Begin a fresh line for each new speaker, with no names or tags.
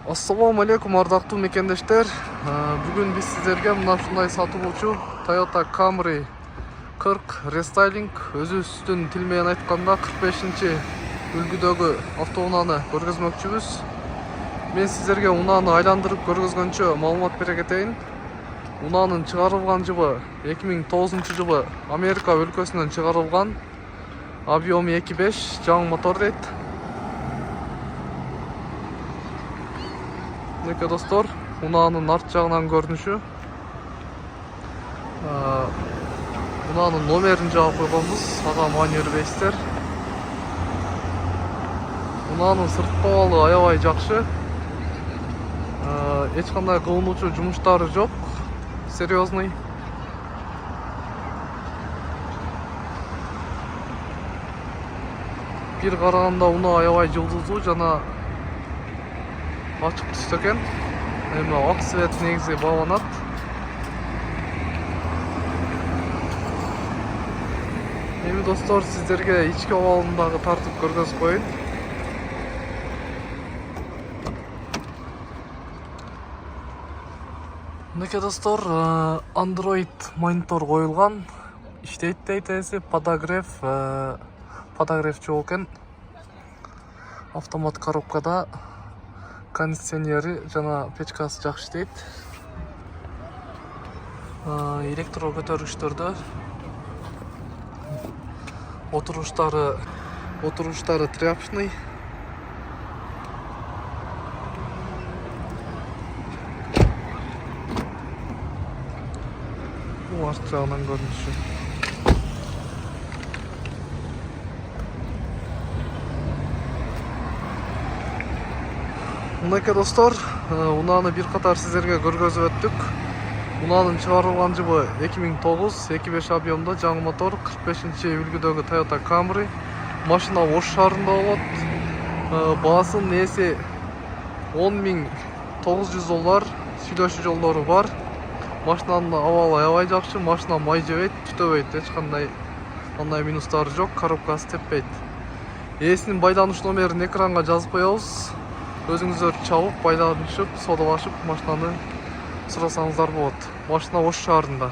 Assalamu alaikum ардактуу мекендештер. Бүгүн биз сиздерге мына ушундай сатылуучу Toyota Camry 40 рестайлинг, өзүбүздүн тил менен айтканда 45-үлгүдөгү автоунааны көргөзмөкчүбүз. Мен сиздерге унааны айландырып көргөзгөнчө маалымат бере кетейин. Унаанын чыгарылган жылы 2009 жылы Америка өлкөсүнөн чыгарылган. Объему 2.5, жаңы мотор дейт. Мынакей достор, унаанын арт жагынан көрүнүшү. Унаанын номерин жаап койгонбуз, ага маани бербейсиздер. Унаанын сырткы абалы аябай жакшы. Эч кандай кылынуучу жумуштары жок. Серьезный. Бир караганда унаа аябай жылдыздуу жана ачык түстө экен. Эми ак цвет негизи бааланат. Эми достор, сиздерге ички абалын дагы тартып көргөзүп коеюн. Мынакей достор, Android монитор коюлган. Иштейт дейт эси, подогрев жок экен. Автомат коробкада кондиционери жана печкасы жакшы иштейт. Электро көтөргүчтөрдө отуруштары тряпочный. Бул арт жагынан көрүнүшү. Мынакей достор, унааны бир катар сиздерге көргөзүп өттүк. Унаанын чыгарылган жылы 2009, 2.5 объемдо жаңы мотор, 45-үлгүдөгү Toyota Camry. Машина Ош шаарында болот. Баасын эси $10.900, сүйлөшүү жолдору бар. Машинанын абалы аябай жакшы, машина май жебейт, түтөбөйт, эч кандай андай минустары жок, коробкасы теппейт. Ээсинин байланыш номерин экранга жазып коебуз. Өзүңүздөр чалып, байланышып, саудалашып машинаны сурасаңыздар болот. Машина Ош шаарында.